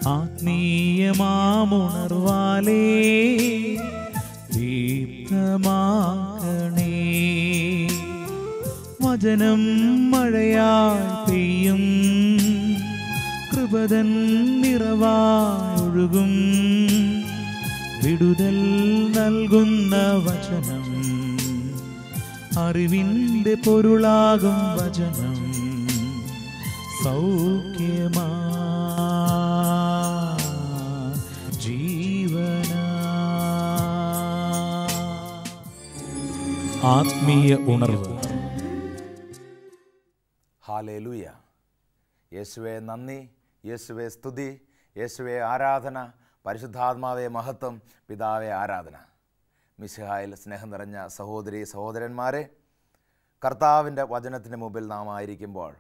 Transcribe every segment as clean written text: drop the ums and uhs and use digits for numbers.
ആത്മീയമാമുണർവാലേ ദീപ്തമാക്കണേ. വചനം മഴയായി പെയ്യും, കൃപതൻ നിറവായൊഴുകും. വിടുതൽ നൽകുന്ന വചനം, അറിവിൻ്റെ പൊരുളാകും വചനം. സൗഖ്യമാ ജീവന. ആത്മീയ ഉണർവ്. ഹല്ലേലൂയ. യേശുവേ നന്ദി, യേശുവേ സ്തുതി, യേശുവേ ആരാധന, പരിശുദ്ധാത്മാവേ മഹത്വം, പിതാവേ ആരാധന. മിശിഹായിൽ സ്നേഹം നിറഞ്ഞ സഹോദരി സഹോദരന്മാരെ, കർത്താവിൻ്റെ വചനത്തിന് മുമ്പിൽ നാം ആയിരിക്കുമ്പോൾ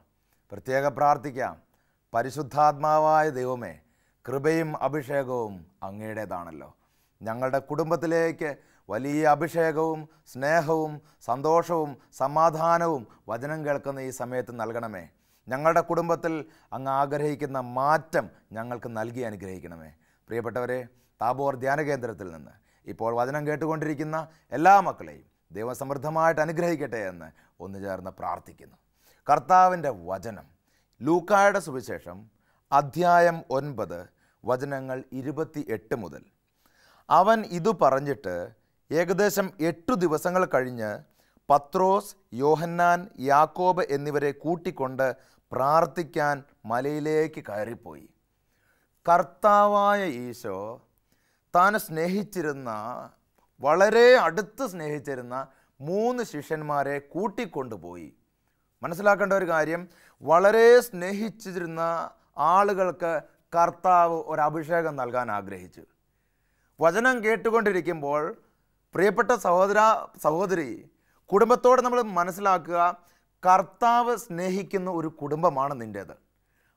പ്രത്യേകം പ്രാർത്ഥിക്കാം. പരിശുദ്ധാത്മാവായ ദൈവമേ, കൃപയും അഭിഷേകവും അങ്ങയുടേതാണല്ലോ. ഞങ്ങളുടെ കുടുംബത്തിലേക്ക് വലിയ അഭിഷേകവും സ്നേഹവും സന്തോഷവും സമാധാനവും വചനം കേൾക്കുന്ന ഈ സമയത്ത് നൽകണമേ. ഞങ്ങളുടെ കുടുംബത്തിൽ അങ്ങ് ആഗ്രഹിക്കുന്ന മാറ്റം ഞങ്ങൾക്ക് നൽകി അനുഗ്രഹിക്കണമേ. പ്രിയപ്പെട്ടവരെ, താബോർ ധ്യാന കേന്ദ്രത്തിൽ നിന്ന് ഇപ്പോൾ വചനം കേട്ടുകൊണ്ടിരിക്കുന്ന എല്ലാ മക്കളെയും ദൈവം സമൃദ്ധമായിട്ട് അനുഗ്രഹിക്കട്ടെ എന്ന് ഒന്നു ചേർന്ന് പ്രാർത്ഥിക്കുന്നു. കർത്താവിൻ്റെ വചനം ലൂക്കായുടെ സുവിശേഷം അധ്യായം 9 വചനങ്ങൾ 28 മുതൽ. അവൻ ഇതു പറഞ്ഞിട്ട് ഏകദേശം 8 ദിവസങ്ങൾ കഴിഞ്ഞ് പത്രോസ്, യോഹന്നാൻ, യാക്കോബ് എന്നിവരെ കൂട്ടിക്കൊണ്ട് പ്രാർത്ഥിക്കാൻ മലയിലേക്ക് കയറിപ്പോയി. കർത്താവായ ഈശോ താൻ സ്നേഹിച്ചിരുന്ന, വളരെ അടുത്ത് സ്നേഹിച്ചിരുന്ന 3 ശിഷ്യന്മാരെ കൂട്ടിക്കൊണ്ടുപോയി. മനസ്സിലാക്കേണ്ട ഒരു കാര്യം, വളരെ സ്നേഹിച്ചിരുന്ന ആളുകൾക്ക് കർത്താവ് ഒരു അഭിഷേകം നൽകാൻ ആഗ്രഹിച്ചു. വചനം കേട്ടുകൊണ്ടിരിക്കുമ്പോൾ പ്രിയപ്പെട്ട സഹോദരി, കുടുംബത്തോടെ നമ്മൾ മനസ്സിലാക്കുക, കർത്താവ് സ്നേഹിക്കുന്ന ഒരു കുടുംബമാണ് നിൻ്റേത്.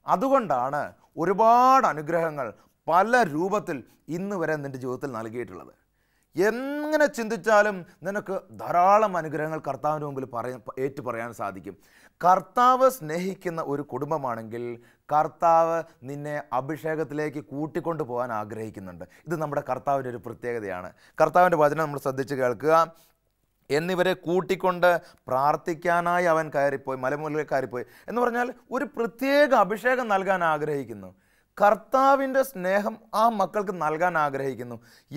അതുകൊണ്ടാണ് ഒരുപാട് അനുഗ്രഹങ്ങൾ പല രൂപത്തിൽ ഇന്ന് വരെ നിൻ്റെ ജീവിതത്തിൽ നൽകിയിട്ടുള്ളത്. എങ്ങനെ ചിന്തിച്ചാലും നിനക്ക് ധാരാളം അനുഗ്രഹങ്ങൾ കർത്താവിൻ്റെ മുമ്പിൽ ഏറ്റുപറയാൻ സാധിക്കും. കർത്താവ് സ്നേഹിക്കുന്ന ഒരു കുടുംബമാണെങ്കിൽ കർത്താവ് നിന്നെ അഭിഷേകത്തിലേക്ക് കൂട്ടിക്കൊണ്ടു പോകാൻ ആഗ്രഹിക്കുന്നുണ്ട്. ഇത് നമ്മുടെ കർത്താവിൻ്റെ ഒരു പ്രത്യേകതയാണ്. കർത്താവിൻ്റെ വചനം നമ്മൾ ശ്രദ്ധിച്ച് കേൾക്കുക. എന്നിവരെ കൂട്ടിക്കൊണ്ട് പ്രാർത്ഥിക്കാനായി അവൻ കയറിപ്പോയി, മലമുകളിൽ കയറിപ്പോയി എന്ന് പറഞ്ഞാൽ ഒരു പ്രത്യേക അഭിഷേകം നൽകാൻ ആഗ്രഹിക്കുന്നു. കർത്താവിൻ്റെ സ്നേഹം ആ മക്കൾക്ക് നൽകാൻ ആഗ്രഹിക്കുന്നു.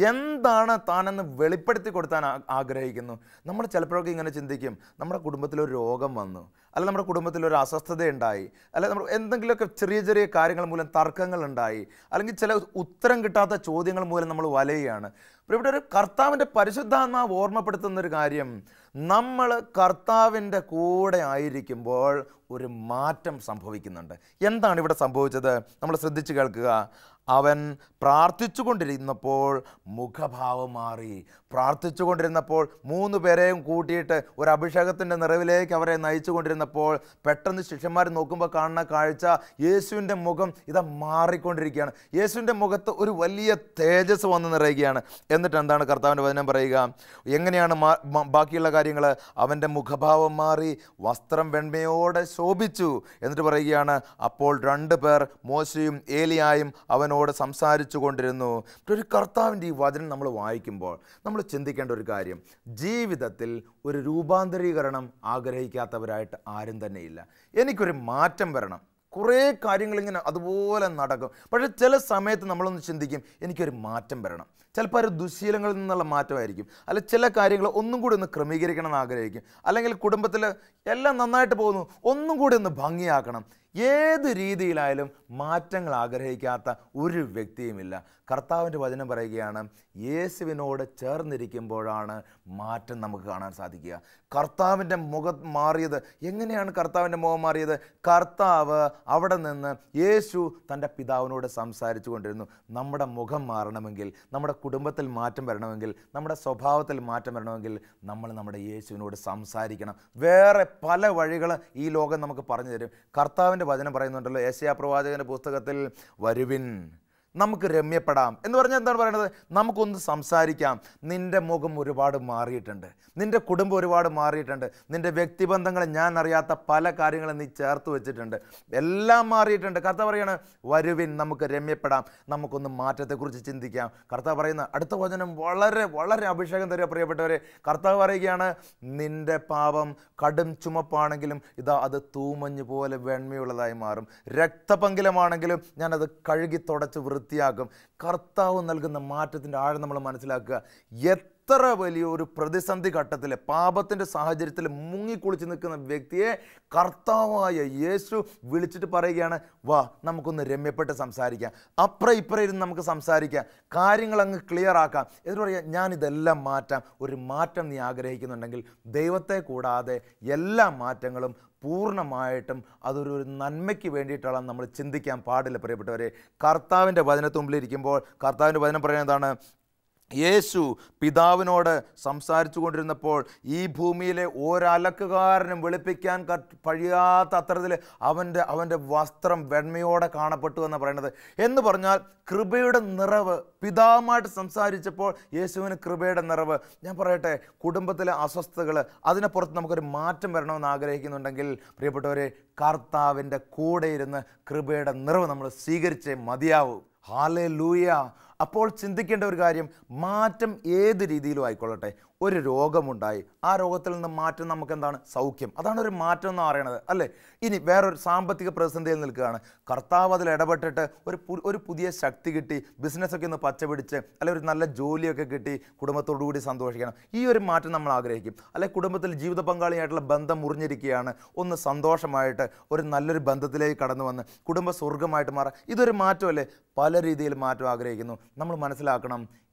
എന്താണ് താനെന്ന് വെളിപ്പെടുത്തി കൊടുത്താൻ ആഗ്രഹിക്കുന്നു. നമ്മൾ ചിലപ്പോഴൊക്കെ ഇങ്ങനെ ചിന്തിക്കും, നമ്മുടെ കുടുംബത്തിലൊരു രോഗം വന്നു, അല്ല നമ്മുടെ കുടുംബത്തിലൊരു അസ്വസ്ഥതയുണ്ടായി, അല്ല നമ്മൾ എന്തെങ്കിലുമൊക്കെ ചെറിയ ചെറിയ കാര്യങ്ങൾ മൂലം തർക്കങ്ങളുണ്ടായി, അല്ലെങ്കിൽ ചില ഉത്തരം കിട്ടാത്ത ചോദ്യങ്ങൾ മൂലം നമ്മൾ വലയുകയാണ്. ഇവിടെ ഒരു കർത്താവിൻ്റെ പരിശുദ്ധാത്മാവ് ഓർമ്മപ്പെടുത്തുന്നൊരു കാര്യം, നമ്മൾ കർത്താവിൻ്റെ കൂടെ ആയിരിക്കുമ്പോൾ ഒരു മാറ്റം സംഭവിക്കുന്നുണ്ട്. എന്താണ് ഇവിടെ സംഭവിച്ചത്? നമ്മൾ ശ്രദ്ധിച്ച് കേൾക്കുക. അവൻ പ്രാർത്ഥിച്ചു കൊണ്ടിരുന്നപ്പോൾ മുഖഭാവം മാറി. പ്രാർത്ഥിച്ചു കൊണ്ടിരുന്നപ്പോൾ 3 പേരെയും കൂട്ടിയിട്ട് ഒരു അഭിഷേകത്തിൻ്റെ നിറവിലേക്ക് അവരെ നയിച്ചു കൊണ്ടിരുന്നപ്പോൾ പെട്ടെന്ന് ശിഷ്യന്മാർ നോക്കുമ്പോൾ കാണുന്ന കാഴ്ച, യേശുവിൻ്റെ മുഖം ഇതാ മാറിക്കൊണ്ടിരിക്കുകയാണ്. യേശുവിൻ്റെ മുഖത്ത് ഒരു വലിയ തേജസ് വന്ന് നിറയുകയാണ്. എന്നിട്ട് എന്താണ് കർത്താവിൻ്റെ വചനം പറയുക? എങ്ങനെയാണ് ബാക്കിയുള്ള കാര്യങ്ങൾ? അവൻ്റെ മുഖഭാവം മാറി, വസ്ത്രം വെണ്മയോടെ ശോഭിച്ചു. എന്നിട്ട് പറയുകയാണ്, അപ്പോൾ 2 പേർ മോശയും ഏലിയായും അവനോട് സംസാരിച്ചു കൊണ്ടിരുന്നു. ഒരു കർത്താവിൻ്റെ ഈ വചനം നമ്മൾ വായിക്കുമ്പോൾ നമ്മൾ ചിന്തിക്കേണ്ട ഒരു കാര്യം, ജീവിതത്തിൽ ഒരു രൂപാന്തരീകരണം ആഗ്രഹിക്കാത്തവരായിട്ട് ആരും തന്നെയില്ല. എനിക്കൊരു മാറ്റം വരണം. കുറേ കാര്യങ്ങളിങ്ങനെ അതുപോലെ നടക്കും. പക്ഷേ ചില സമയത്ത് നമ്മളൊന്ന് ചിന്തിക്കും, എനിക്കൊരു മാറ്റം വരണം. ചിലപ്പോൾ ഒരു ദുശ്ശീലങ്ങളിൽ നിന്നുള്ള മാറ്റമായിരിക്കും, അല്ല ചില കാര്യങ്ങൾ ഒന്നും കൂടി ഒന്ന് ക്രമീകരിക്കണം എന്ന് ആഗ്രഹിക്കും. അല്ലെങ്കിൽ കുടുംബത്തിൽ എല്ലാം നന്നായിട്ട് പോകുന്നു, ഒന്നും കൂടി ഒന്ന് ഭംഗിയാക്കണം. ഏത് രീതിയിലായാലും മാറ്റങ്ങൾ ആഗ്രഹിക്കാത്ത ഒരു വ്യക്തിയുമില്ല. കർത്താവിൻ്റെ വചനം പറയുകയാണ്, യേശുവിനോട് ചേർന്നിരിക്കുമ്പോഴാണ് മാറ്റം നമുക്ക് കാണാൻ സാധിക്കുക. കർത്താവിൻ്റെ മുഖം മാറിയത് എങ്ങനെയാണ്? കർത്താവിൻ്റെ മുഖം മാറിയത്, കർത്താവ് അവിടെ നിന്ന് യേശു തൻ്റെ പിതാവിനോട് സംസാരിച്ചു കൊണ്ടിരുന്നു. നമ്മുടെ മുഖം മാറണമെങ്കിൽ, നമ്മുടെ കുടുംബത്തിൽ മാറ്റം വരണമെങ്കിൽ, നമ്മുടെ സ്വഭാവത്തിൽ മാറ്റം വരണമെങ്കിൽ നമ്മൾ നമ്മുടെ യേശുവിനോട് സംസാരിക്കണം. വേറെ പല വഴികൾ ഈ ലോകം നമുക്ക് പറഞ്ഞു തരും. കർത്താവിൻ്റെ വചനം പറയുന്നുണ്ടല്ലോ, യെശയ്യാ പ്രവാചകൻ്റെ പുസ്തകത്തിൽ, വരുവിൻ നമുക്ക് രമ്യപ്പെടാം എന്ന് പറഞ്ഞാൽ എന്താണ് പറയുന്നത്? നമുക്കൊന്ന് സംസാരിക്കാം. നിൻ്റെ മുഖം ഒരുപാട് മാറിയിട്ടുണ്ട്, നിൻ്റെ കുടുംബം ഒരുപാട് മാറിയിട്ടുണ്ട്, നിൻ്റെ വ്യക്തിബന്ധങ്ങൾ ഞാൻ അറിയാത്ത പല കാര്യങ്ങളും നീ ചേർത്ത് വെച്ചിട്ടുണ്ട്, എല്ലാം മാറിയിട്ടുണ്ട്. കർത്താവ് പറയാണ്, വരുവിൻ നമുക്ക് രമ്യപ്പെടാം, നമുക്കൊന്ന് മാറ്റത്തെക്കുറിച്ച് ചിന്തിക്കാം. കർത്താവ് പറയുന്ന അടുത്ത വചനം വളരെ വളരെ അഭിഷേകം തരിക പ്രിയപ്പെട്ടവരെ. കർത്താവ് പറയുകയാണ്, നിൻ്റെ പാപം കടും ചുമപ്പാണെങ്കിലും ഇതാ അത് തൂമഞ്ഞ് പോലെ വെണ്മയുള്ളതായി മാറും, രക്തപങ്കിലമാണെങ്കിലും ഞാനത് കഴുകി തുടച്ച് വൃത്തിയാക്കും. കർത്താവ് നൽകുന്ന മാറ്റത്തിൻ്റെ ആഴം നമ്മൾ മനസ്സിലാക്കുക. എത്ര വലിയൊരു പ്രതിസന്ധി ഘട്ടത്തിൽ പാപത്തിൻ്റെ സാഹചര്യത്തിൽ മുങ്ങിക്കുളിച്ച് നിൽക്കുന്ന വ്യക്തിയെ കർത്താവായ യേശു വിളിച്ചിട്ട് പറയുകയാണ്, വാ നമുക്കൊന്ന് രമ്യപ്പെട്ട് സംസാരിക്കാം, അപ്പുറം ഇപ്പുറം ഇരുന്ന് നമുക്ക് സംസാരിക്കാം, കാര്യങ്ങൾ അങ്ങ് ക്ലിയർ ആക്കാം. എന്നിട്ട് പറയാം, ഞാനിതെല്ലാം മാറ്റാം. ഒരു മാറ്റം നീ ആഗ്രഹിക്കുന്നുണ്ടെങ്കിൽ ദൈവത്തെ കൂടാതെ എല്ലാ മാറ്റങ്ങളും പൂർണ്ണമായിട്ടും അതൊരു നന്മയ്ക്ക് വേണ്ടിയിട്ടാണ് നമ്മൾ ചിന്തിക്കാൻ പാടില്ല പ്രിയപ്പെട്ടവരെ. കർത്താവിൻ്റെ വചനത്തിന് മുമ്പിലിരിക്കുമ്പോൾ കർത്താവിൻ്റെ വചനം പറയുന്നതാണ്, യേശു പിതാവിനോട് സംസാരിച്ചു കൊണ്ടിരുന്നപ്പോൾ ഈ ഭൂമിയിലെ ഒരലക്കുകാരനും വെളുപ്പിക്കാൻ കഴിയാത്ത അത്തരത്തിൽ അവൻ്റെ വസ്ത്രം വെണ്മയോടെ കാണപ്പെട്ടു എന്ന് പറയുന്നത്. എന്ന് പറഞ്ഞാൽ കൃപയുടെ നിറവ്. പിതാവുമായിട്ട് സംസാരിച്ചപ്പോൾ യേശുവിന് കൃപയുടെ നിറവ്. ഞാൻ പറയട്ടെ, കുടുംബത്തിലെ അസ്വസ്ഥതകൾ, അതിനപ്പുറത്ത് നമുക്കൊരു മാറ്റം വരണമെന്ന് ആഗ്രഹിക്കുന്നുണ്ടെങ്കിൽ പ്രിയപ്പെട്ടവരെ, കർത്താവിൻ്റെ കൂടെ ഇരുന്ന് കൃപയുടെ നിറവ് നമ്മൾ സ്വീകരിച്ചേ മതിയാവൂ. ഹല്ലേലൂയ. അപ്പോൾ ചിന്തിക്കേണ്ട ഒരു കാര്യം, മാറ്റം ഏത് രീതിയിലും ആയിക്കൊള്ളട്ടെ. ഒരു രോഗമുണ്ടായി, ആ രോഗത്തിൽ നിന്ന് മാറ്റം നമുക്ക് എന്താണ്? സൗഖ്യം. അതാണ് ഒരു മാറ്റം എന്ന് പറയുന്നത്, അല്ലേ? ഇനി വേറൊരു സാമ്പത്തിക പ്രതിസന്ധിയിൽ നിൽക്കുകയാണ്, കർത്താവ് അതിൽ ഇടപെട്ടിട്ട് ഒരു പുതിയ ശക്തി കിട്ടി, ബിസിനസ്സൊക്കെ ഒന്ന് പച്ച പിടിച്ച്, അല്ലെങ്കിൽ ഒരു നല്ല ജോലിയൊക്കെ കിട്ടി കുടുംബത്തോടുകൂടി സന്തോഷിക്കണം. ഈ ഒരു മാറ്റം നമ്മൾ ആഗ്രഹിക്കും. അല്ലെങ്കിൽ കുടുംബത്തിൽ ജീവിത പങ്കാളിയായിട്ടുള്ള ബന്ധം മുറിഞ്ഞിരിക്കുകയാണ്, ഒന്ന് സന്തോഷമായിട്ട് ഒരു നല്ലൊരു ബന്ധത്തിലേക്ക് കടന്നു വന്ന് കുടുംബ സ്വർഗമായിട്ട് മാറാം. ഇതൊരു മാറ്റമല്ലേ? പല രീതിയിൽ മാറ്റം ആഗ്രഹിക്കുന്നു. നമ്മൾ മനസ്സിലാക്കണം,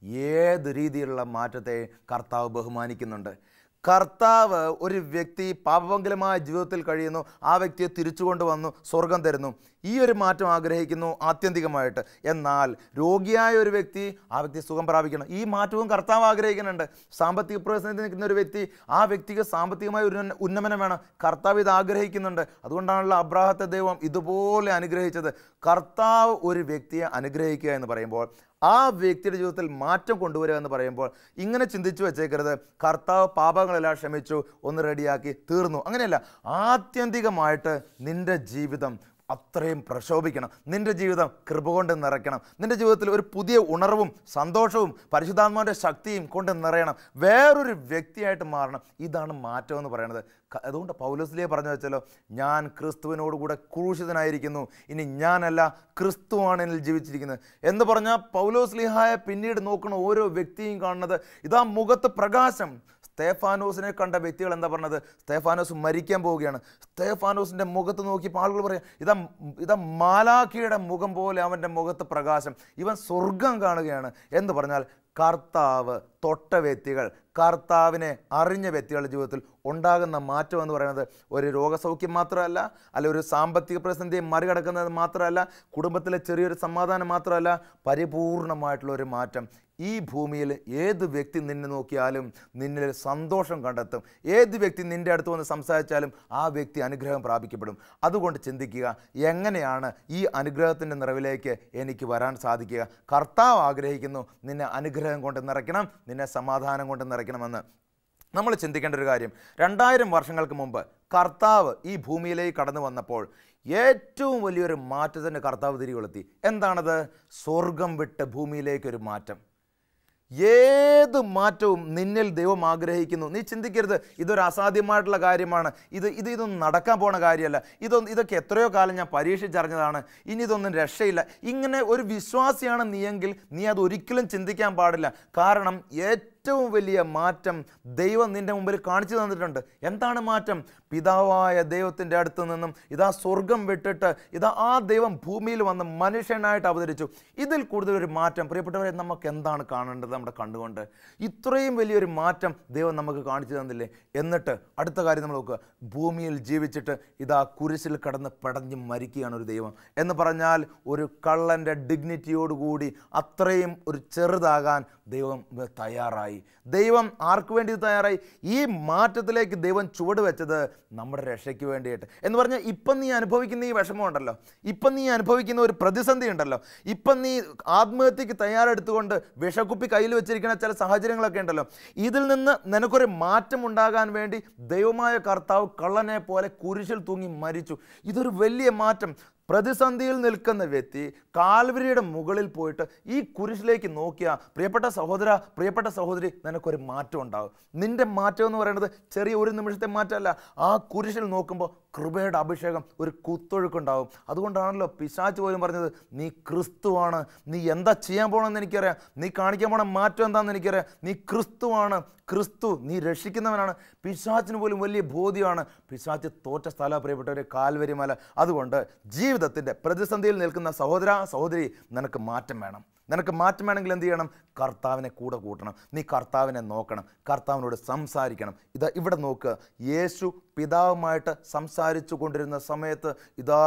ഏത് രീതിയിലുള്ള മാറ്റത്തെ കർത്താവ് ബഹുമാനിക്കുന്നുണ്ട്. കർത്താവ് ഒരു വ്യക്തി പാപമംഗലമായ ജീവിതത്തിൽ കഴിയുന്നു, ആ വ്യക്തിയെ തിരിച്ചു കൊണ്ടുവന്നു സ്വർഗം തരുന്നു. ഈ ഒരു മാറ്റം ആഗ്രഹിക്കുന്നു ആത്യന്തികമായിട്ട്. എന്നാൽ രോഗിയായ ഒരു വ്യക്തി, ആ വ്യക്തി സുഖം പ്രാപിക്കണം, ഈ മാറ്റവും കർത്താവ് ആഗ്രഹിക്കുന്നുണ്ട്. സാമ്പത്തിക പ്രതിസന്ധി നിൽക്കുന്ന ഒരു വ്യക്തി, ആ വ്യക്തിക്ക് സാമ്പത്തികമായ ഒരു ഉന്നമനം വേണം, കർത്താവ് ഇത് ആഗ്രഹിക്കുന്നുണ്ട്. അതുകൊണ്ടാണല്ലോ അബ്രാഹത്തെ ദൈവം ഇതുപോലെ അനുഗ്രഹിച്ചത്. കർത്താവ് ഒരു വ്യക്തിയെ അനുഗ്രഹിക്കുക എന്ന് പറയുമ്പോൾ, ആ വ്യക്തിയുടെ ജീവിതത്തിൽ മാറ്റം കൊണ്ടുവരിക എന്ന് പറയുമ്പോൾ ഇങ്ങനെ ചിന്തിച്ചു വെച്ചേക്കരുത്, കർത്താവ് പാപങ്ങളെല്ലാം ക്ഷമിച്ചു, ഒന്ന് റെഡിയാക്കി തീർന്നു. അങ്ങനെയല്ല. ആത്യന്തികമായിട്ട് നിൻ്റെ ജീവിതം അത്രയും പ്രശോഭിക്കണം, നിൻ്റെ ജീവിതം കൃപ കൊണ്ട് നിറയ്ക്കണം, നിൻ്റെ ജീവിതത്തിൽ ഒരു പുതിയ ഉണർവും സന്തോഷവും പരിശുദ്ധാത്മാവിൻ്റെ ശക്തിയും കൊണ്ട് നിറയണം, വേറൊരു വ്യക്തിയായിട്ട് മാറണം. ഇതാണ് മാറ്റം എന്ന് പറയുന്നത്. അതുകൊണ്ട് പൗലോസ്ലീഹ പറഞ്ഞു വെച്ചല്ലോ, ഞാൻ ക്രിസ്തുവിനോടുകൂടെ ക്രൂശിതനായിരിക്കുന്നു, ഇനി ഞാനല്ല ക്രിസ്തുവാണ് എന്നിൽ ജീവിച്ചിരിക്കുന്നത് എന്ന് പറഞ്ഞാൽ പൗലോസ്ലീഹായെ പിന്നീട് നോക്കുന്ന ഓരോ വ്യക്തിയും കാണുന്നത് ഇതാ മുഖത്ത് പ്രകാശം. സ്തേഫാനോസിനെ കണ്ട വ്യക്തികൾ എന്താ പറഞ്ഞത്? സ്തേഫാനോസ് മരിക്കാൻ പോവുകയാണ്. സ്തേഫാനോസിൻ്റെ മുഖത്ത് നോക്കിയപ്പോൾ ആളുകൾ പറയാം, ഇതാ മാലാഖിയുടെ മുഖം പോലെ അവൻ്റെ മുഖത്ത് പ്രകാശം, ഇവൻ സ്വർഗം കാണുകയാണ് എന്ന് പറഞ്ഞാൽ കർത്താവ് തൊട്ട വ്യക്തികൾ, കർത്താവിനെ അറിഞ്ഞ വ്യക്തികളുടെ ജീവിതത്തിൽ ഉണ്ടാകുന്ന മാറ്റം എന്ന് പറയുന്നത് ഒരു രോഗസൗഖ്യം മാത്രമല്ല, അല്ല ഒരു സാമ്പത്തിക പ്രതിസന്ധിയെ മറികടക്കുന്നത് മാത്രമല്ല, കുടുംബത്തിലെ ചെറിയൊരു സമാധാനം മാത്രമല്ല, പരിപൂർണമായിട്ടുള്ള ഒരു മാറ്റം. ഈ ഭൂമിയിൽ ഏത് വ്യക്തി നിന്നെ നോക്കിയാലും നിന്നിൽ സന്തോഷം കണ്ടെത്തും. ഏത് വ്യക്തി നിൻ്റെ അടുത്ത് വന്ന് സംസാരിച്ചാലും ആ വ്യക്തി അനുഗ്രഹം പ്രാപിക്കപ്പെടും. അതുകൊണ്ട് ചിന്തിക്കുക, എങ്ങനെയാണ് ഈ അനുഗ്രഹത്തിൻ്റെ നിറവിലേക്ക് എനിക്ക് വരാൻ സാധിക്കുക? കർത്താവ് ആഗ്രഹിക്കുന്നു നിന്നെ അനുഗ്രഹം കൊണ്ട് നിറയ്ക്കണം, നിന്നെ സമാധാനം കൊണ്ട് നിറയ്ക്കണമെന്ന്. നമ്മൾ ചിന്തിക്കേണ്ട ഒരു കാര്യം, 2000 വർഷങ്ങൾക്ക് മുമ്പ് കർത്താവ് ഈ ഭൂമിയിലേക്ക് കടന്നു വന്നപ്പോൾ ഏറ്റവും വലിയൊരു മാറ്റത്തിന് കർത്താവ് തിരികൊളുത്തി. എന്താണത്? സ്വർഗം വിട്ട് ഭൂമിയിലേക്കൊരു മാറ്റം. ഏത് മാറ്റവും നിന്നിൽ ദൈവം ആഗ്രഹിക്കുന്നു. നീ ചിന്തിക്കരുത് ഇതൊരു അസാധ്യമായിട്ടുള്ള കാര്യമാണ്, ഇതൊന്നും നടക്കാൻ പോണ കാര്യമല്ല, ഇതൊക്കെ എത്രയോ കാലം ഞാൻ പരീക്ഷിച്ചറിഞ്ഞതാണ്, ഇനി ഇതൊന്നും രക്ഷയില്ല. ഇങ്ങനെ ഒരു വിശ്വാസിയാണ് നീയെങ്കിൽ നീ അത് ഒരിക്കലും ചിന്തിക്കാൻ പാടില്ല. കാരണം ഏറ്റവും വലിയ മാറ്റം ദൈവം നിൻ്റെ മുമ്പിൽ കാണിച്ചു തന്നിട്ടുണ്ട്. എന്താണ് മാറ്റം? പിതാവായ ദൈവത്തിൻ്റെ അടുത്ത് നിന്നും ഇതാ സ്വർഗം വിട്ടിട്ട് ഇതാ ആ ദൈവം ഭൂമിയിൽ വന്ന് മനുഷ്യനായിട്ട് അവതരിച്ചു. ഇതിൽ കൂടുതലൊരു മാറ്റം പ്രിയപ്പെട്ടവരെ നമുക്ക് എന്താണ് കാണേണ്ടത്? നമ്മുടെ കണ്ടുകൊണ്ട് ഇത്രയും വലിയൊരു മാറ്റം ദൈവം നമുക്ക് കാണിച്ചു തന്നില്ലേ? എന്നിട്ട് അടുത്ത കാര്യം നമ്മൾ നോക്കുക, ഭൂമിയിൽ ജീവിച്ചിട്ട് ഇതാ കുരിശിൽ കടന്ന് പടഞ്ഞ് മരിക്കുകയാണ് ഒരു ദൈവം എന്ന് പറഞ്ഞാൽ ഒരു കള്ളൻ്റെ ഡിഗ്നിറ്റിയോടുകൂടി അത്രയും ഒരു ചെറുതാകാൻ ദൈവം തയ്യാറായി. തയ്യാറായി. ദൈവം ആർക്ക് വേണ്ടി തയ്യാറായി? ഈ മാറ്റത്തിലേക്ക് ദൈവം ചുവട് വെച്ചത് നമ്മുടെ രക്ഷയ്ക്ക് വേണ്ടിയിട്ട്. എന്ന് പറഞ്ഞാൽ ഇപ്പം നീ അനുഭവിക്കുന്ന ഈ വിഷമം ഉണ്ടല്ലോ, ഇപ്പം നീ അനുഭവിക്കുന്ന ഒരു പ്രതിസന്ധി ഉണ്ടല്ലോ, ഇപ്പം നീ ആത്മഹത്യക്ക് തയ്യാറെടുത്തുകൊണ്ട് വിഷക്കുപ്പി കയ്യിൽ വെച്ചിരിക്കുന്ന ചില സാഹചര്യങ്ങളൊക്കെ ഉണ്ടല്ലോ, ഇതിൽ നിന്ന് നിനക്കൊരു മാറ്റം ഉണ്ടാകാൻ വേണ്ടി ദൈവമായ കർത്താവ് കള്ളനെ പോലെ കുരിശിൽ തൂങ്ങി മരിച്ചു. ഇതൊരു വലിയ മാറ്റം. പ്രതിസന്ധിയിൽ നിൽക്കുന്ന വ്യക്തി കാൽവരിയുടെ മുകളിൽ പോയിട്ട് ഈ കുരിശിലേക്ക് നോക്കിയ പ്രിയപ്പെട്ട സഹോദര, പ്രിയപ്പെട്ട സഹോദരി, നിനക്കൊരു മാറ്റം ഉണ്ടാകും. നിൻ്റെ മാറ്റം എന്ന് പറയുന്നത് ചെറിയ ഒരു നിമിഷത്തെ മാറ്റമല്ല. ആ കുരിശിൽ നോക്കുമ്പോൾ കൃപയുടെ അഭിഷേകം, ഒരു കുത്തൊഴുക്കുണ്ടാവും. അതുകൊണ്ടാണല്ലോ പിശാച് പോലും പറഞ്ഞത്, നീ ക്രിസ്തുവാണ്, നീ എന്താ ചെയ്യാൻ പോകണമെന്ന് എനിക്കറിയാം, നീ കാണിക്കാൻ പോണ മാറ്റം എന്താണെന്ന് എനിക്കറിയാം, നീ ക്രിസ്തുവാണ്, ക്രിസ്തു നീ രക്ഷിക്കുന്നവനാണ്. പിശാചിന് പോലും വലിയ ബോധ്യമാണ്. പിശാച് തോറ്റ സ്ഥലം പ്രിയപ്പെട്ടവരെ കാൽവരി മല. അതുകൊണ്ട് ജീവിതത്തിൻ്റെ പ്രതിസന്ധിയിൽ നിൽക്കുന്ന സഹോദര, സഹോദരി, നിനക്ക് മാറ്റം വേണം. നിനക്ക് മാറ്റം വേണമെങ്കിൽ എന്ത് ചെയ്യണം? കർത്താവിനെ കൂടെ കൂട്ടണം. നീ കർത്താവിനെ നോക്കണം, കർത്താവിനോട് സംസാരിക്കണം. ഇതാ ഇവിടെ നോക്കുക, യേശു പിതാവുമായിട്ട് സംസാരിച്ചു കൊണ്ടിരുന്ന സമയത്ത് ഇതാ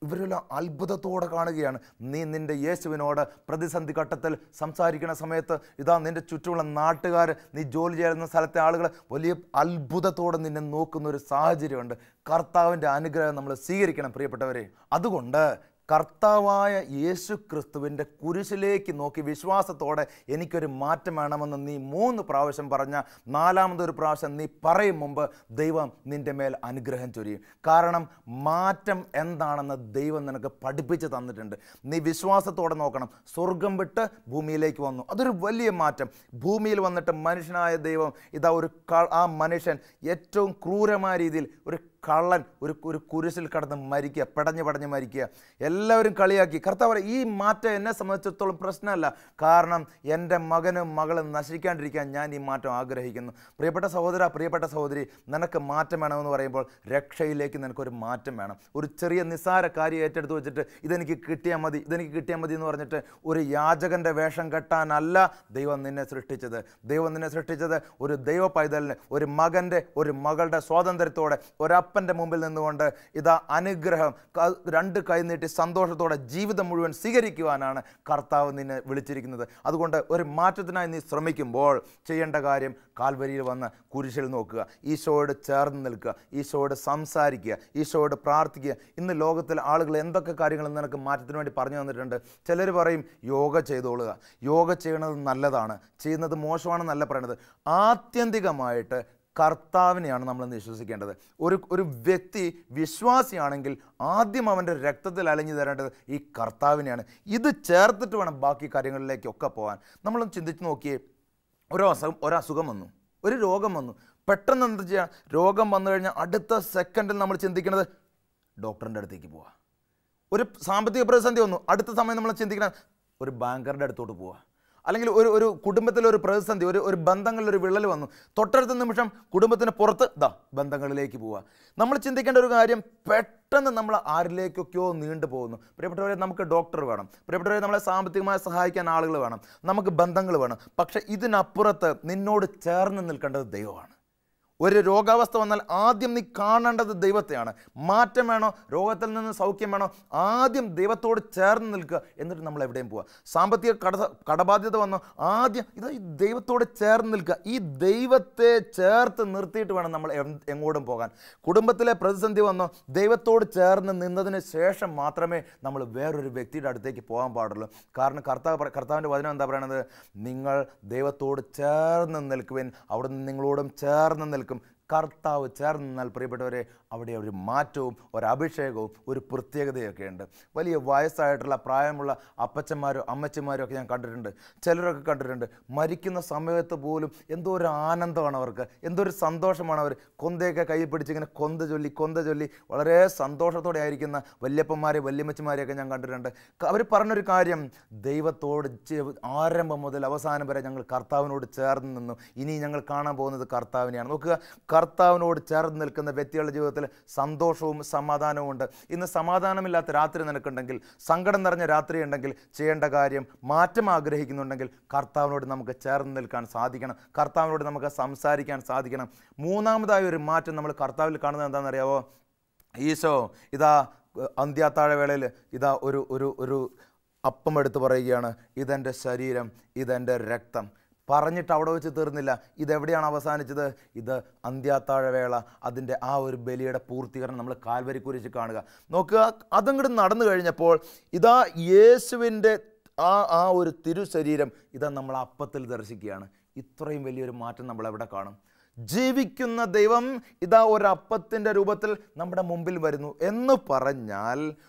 ഇവരെല്ലാം അത്ഭുതത്തോടെ കാണുകയാണ്. നീ നിൻ്റെ യേശുവിനോട് പ്രതിസന്ധി ഘട്ടത്തിൽ സംസാരിക്കുന്ന സമയത്ത് ഇതാ നിൻ്റെ ചുറ്റുമുള്ള നാട്ടുകാർ, നീ ജോലി ചെയ്യുന്ന സ്ഥലത്തെ ആളുകൾ വലിയ അത്ഭുതത്തോടെ നിന്നെ നോക്കുന്ന ഒരു സാഹചര്യമുണ്ട്. കർത്താവിൻ്റെ അനുഗ്രഹം നമ്മൾ സ്വീകരിക്കണം പ്രിയപ്പെട്ടവരെ. അതുകൊണ്ട് കർത്താവായ യേശു ക്രിസ്തുവിൻ്റെ കുരിശിലേക്ക് നോക്കി വിശ്വാസത്തോടെ എനിക്കൊരു മാറ്റം വേണമെന്ന് നീ 3 പ്രാവശ്യം പറഞ്ഞ 4മതൊരു പ്രാവശ്യം നീ പറയും മുമ്പ് ദൈവം നിൻ്റെ മേൽ അനുഗ്രഹം ചൊരിയും. കാരണം മാറ്റം എന്താണെന്ന് ദൈവം നിനക്ക് പഠിപ്പിച്ച് തന്നിട്ടുണ്ട്. നീ വിശ്വാസത്തോടെ നോക്കണം. സ്വർഗം വിട്ട് ഭൂമിയിലേക്ക് വന്നു, അതൊരു വലിയ മാറ്റം. ഭൂമിയിൽ വന്നിട്ട് മനുഷ്യനായ ദൈവം ഇതാ ആ മനുഷ്യൻ ഏറ്റവും ക്രൂരമായ രീതിയിൽ ഒരു കള്ളൻ ഒരു കുരിശിൽ കടന്ന് മരിക്കുക, പടഞ്ഞ് മരിക്കുക. എല്ലാവരും കളിയാക്കി. കർത്താവ് ഈ മാറ്റം എന്നെ സംബന്ധിച്ചിടത്തോളം പ്രശ്നമല്ല, കാരണം എൻ്റെ മകനും മകളും നശിക്കാണ്ടിരിക്കാൻ ഞാൻ ഈ മാറ്റം ആഗ്രഹിക്കുന്നു. പ്രിയപ്പെട്ട സഹോദര, പ്രിയപ്പെട്ട സഹോദരി, നിനക്ക് മാറ്റം വേണമെന്ന് പറയുമ്പോൾ രക്ഷയിലേക്ക് നിനക്കൊരു മാറ്റം വേണം. ഒരു ചെറിയ നിസ്സാര കാര്യം ഏറ്റെടുത്ത് വെച്ചിട്ട് ഇതെനിക്ക് കിട്ടിയാൽ മതി, ഇതെനിക്ക് കിട്ടിയാൽ മതി എന്ന് പറഞ്ഞിട്ട് ഒരു യാചകൻ്റെ വേഷം കെട്ടാനല്ല ദൈവം നിന്നെ സൃഷ്ടിച്ചത്. ദൈവം നിന്നെ സൃഷ്ടിച്ചത് ഒരു ദൈവ പൈതലിന്, ഒരു മകൻ്റെ, ഒരു മകളുടെ സ്വാതന്ത്ര്യത്തോടെ, ഒരപ്പൻ്റെ മുമ്പിൽ നിന്നുകൊണ്ട് ഇതാ അനുഗ്രഹം 2 കൈ നീട്ടി സന്തോഷത്തോടെ ജീവിതം മുഴുവൻ സ്വീകരിക്കുവാനാണ് കർത്താവ് നിന്നെ വിളിച്ചിരിക്കുന്നത്. അതുകൊണ്ട് ഒരു മാറ്റത്തിനായി നീ ശ്രമിക്കുമ്പോൾ ചെയ്യേണ്ട കാര്യം കാൽവരിയിൽ വന്ന് കുരിശിൽ നോക്കുക, ഈശോയോട് ചേർന്ന് നിൽക്കുക, ഈശോയോട് സംസാരിക്കുക, ഈശോയോട് പ്രാർത്ഥിക്കുക. ഇന്ന് ലോകത്തിൽ ആളുകൾ എന്തൊക്കെ കാര്യങ്ങൾ നിനക്ക് മാറ്റത്തിന് വേണ്ടി പറഞ്ഞു തന്നിട്ടുണ്ട്. ചിലർ പറയും യോഗ ചെയ്തോളുക, യോഗ ചെയ്യണത് നല്ലതാണ്, ചെയ്യുന്നത് മോശമാണെന്നല്ല പറയണത്. ആത്യന്തികമായിട്ട് കർത്താവിനെയാണ് നമ്മളെന്ന് വിശ്വസിക്കേണ്ടത്. ഒരു വ്യക്തി വിശ്വാസിയാണെങ്കിൽ ആദ്യം അവൻ്റെ രക്തത്തിൽ അലിഞ്ഞു തരേണ്ടത് ഈ കർത്താവിനെയാണ്. ഇത് ചേർത്തിട്ട് വേണം ബാക്കി കാര്യങ്ങളിലേക്കൊക്കെ പോകാൻ. നമ്മളൊന്ന് ചിന്തിച്ച് നോക്കിയേ, ഒരസുഖം വന്നു, ഒരു രോഗം വന്നു, പെട്ടെന്ന് എന്താ ചെയ്യുക? രോഗം വന്നു കഴിഞ്ഞാൽ അടുത്ത സെക്കൻഡിൽ നമ്മൾ ചിന്തിക്കുന്നത് ഡോക്ടറിൻ്റെ അടുത്തേക്ക് പോവുക. ഒരു സാമ്പത്തിക പ്രതിസന്ധി വന്നു, അടുത്ത സമയം നമ്മൾ ചിന്തിക്കുന്നത് ഒരു ബാങ്കറുടെ അടുത്തോട്ട് പോവുക. അല്ലെങ്കിൽ ഒരു കുടുംബത്തിലൊരു പ്രതിസന്ധി, ഒരു ബന്ധങ്ങളിലൊരു വിള്ളൽ വന്നു, തൊട്ടടുത്ത നിമിഷം കുടുംബത്തിന് പുറത്ത് ബന്ധങ്ങളിലേക്ക് പോവുക. നമ്മൾ ചിന്തിക്കേണ്ട ഒരു കാര്യം, പെട്ടെന്ന് നമ്മൾ ആരിലേക്കൊക്കെയോ നീണ്ടു പോകുന്നു. പ്രിയപ്പെട്ടവരെ, നമുക്ക് ഡോക്ടർ വേണം, പ്രിയപ്പെട്ടവരെ നമ്മളെ സാമ്പത്തികമായി സഹായിക്കാൻ ആളുകൾ വേണം, നമുക്ക് ബന്ധങ്ങൾ വേണം. പക്ഷേ ഇതിനപ്പുറത്ത് നിന്നോട് ചേർന്ന് നിൽക്കേണ്ടത് ദൈവമാണ്. ഒരു രോഗാവസ്ഥ വന്നാൽ ആദ്യം നീ കാണേണ്ടത് ദൈവത്തെയാണ്. മാറ്റം വേണോ, രോഗത്തിൽ നിന്ന് സൗഖ്യം വേണോ, ആദ്യം ദൈവത്തോട് ചേർന്ന് നിൽക്കുക. എന്നിട്ട് നമ്മൾ എവിടെയും പോവുക. സാമ്പത്തിക കടബാധ്യത വന്നോ, ആദ്യം ഈ ദൈവത്തോട് ചേർന്ന് നിൽക്കുക. ഈ ദൈവത്തെ ചേർത്ത് നിർത്തിയിട്ട് വേണം നമ്മൾ എങ്ങോട്ടും പോകാൻ. കുടുംബത്തിലെ പ്രതിസന്ധി വന്നോ, ദൈവത്തോട് ചേർന്ന് നിന്നതിന് ശേഷം മാത്രമേ നമ്മൾ വേറൊരു വ്യക്തിയുടെ അടുത്തേക്ക് പോകാൻ പാടുള്ളൂ. കാരണം കർത്താവിൻ്റെ വചനം എന്താ പറയണത്? നിങ്ങൾ ദൈവത്തോട് ചേർന്ന് നിൽക്കുവിൻ, അവിടുന്ന് നിങ്ങളോടും ചേർന്ന് നിൽക്കും. കർത്താവ് ചേർന്ന് നിന്നാൽ പ്രിയപ്പെട്ടവരെ അവിടെ ഒരു മാറ്റവും ഒരു അഭിഷേകവും ഒരു പ്രത്യേകതയൊക്കെ ഉണ്ട്. വലിയ വയസ്സായിട്ടുള്ള പ്രായമുള്ള അപ്പച്ചന്മാരോ അമ്മച്ചിമാരോ ഒക്കെ ഞാൻ കണ്ടിട്ടുണ്ട്, ചിലരൊക്കെ കണ്ടിട്ടുണ്ട്. മരിക്കുന്ന സമയത്ത് പോലും എന്തോ ഒരു ആനന്ദമാണ് അവർക്ക്, എന്തോ ഒരു സന്തോഷമാണ്. അവർ കൊന്തയൊക്കെ കയ്യിൽ പിടിച്ചിങ്ങനെ കൊന്ത ചൊല്ലി വളരെ സന്തോഷത്തോടെ ആയിരിക്കുന്ന വല്യപ്പന്മാരെ വല്യമ്മച്ചിമാരെയൊക്കെ ഞാൻ കണ്ടിട്ടുണ്ട്. അവർ പറഞ്ഞൊരു കാര്യം, ദൈവത്തോട് ആരംഭം മുതൽ അവസാനം വരെ ഞങ്ങൾ കർത്താവിനോട് ചേർന്ന് നിന്നു, ഇനി ഞങ്ങൾ കാണാൻ പോകുന്നത് കർത്താവിനെയാണ്. നോക്കുക, കർത്താവിനോട് ചേർന്ന് നിൽക്കുന്ന വ്യക്തികളുടെ ജീവിതത്തിൽ സന്തോഷവും സമാധാനവും ഉണ്ട്. ഇന്ന് സമാധാനമില്ലാത്ത രാത്രി നിനക്കുണ്ടെങ്കിൽ, സങ്കടം നിറഞ്ഞ രാത്രി ഉണ്ടെങ്കിൽ, ചെയ്യേണ്ട കാര്യം, മാറ്റം ആഗ്രഹിക്കുന്നുണ്ടെങ്കിൽ കർത്താവിനോട് നമുക്ക് ചേർന്ന് നിൽക്കാൻ സാധിക്കണം, കർത്താവിനോട് നമുക്ക് സംസാരിക്കാൻ സാധിക്കണം. മൂന്നാമതായ ഒരു മാറ്റം നമ്മൾ കർത്താവിൽ കാണുന്നത് എന്താണെന്നറിയാവോ? ഈശോ ഇതാ അന്ത്യാത്താഴ വേളയിൽ ഇതാ ഒരു അപ്പം എടുത്ത് പറയുകയാണ്, ഇതെൻ്റെ ശരീരം, ഇതെൻ്റെ രക്തം. പറഞ്ഞിട്ട് അവിടെ വെച്ച് തീർന്നില്ല. ഇതെവിടെയാണ് അവസാനിച്ചത്? ഇത് അന്ത്യാത്താഴവേള, അതിൻ്റെ ആ ഒരു ബലിയുടെ പൂർത്തീകരണം നമ്മൾ കാൽവരി കുരിശിൽ കാണുക. നോക്കുക, അതങ്ങോട്ട് നടന്നു കഴിഞ്ഞപ്പോൾ ഇതാ യേശുവിൻ്റെ ആ ഒരു തിരുശരീരം ഇതാ നമ്മൾ അപ്പത്തിൽ ദർശിക്കുകയാണ്. ഇത്രയും വലിയൊരു മാറ്റം നമ്മൾ എവിടെ കാണും? ജീവിക്കുന്ന ദൈവം ഇതാ ഒരപ്പത്തിൻ്റെ രൂപത്തിൽ നമ്മുടെ മുമ്പിൽ വരുന്നു എന്ന് പറഞ്ഞാൽ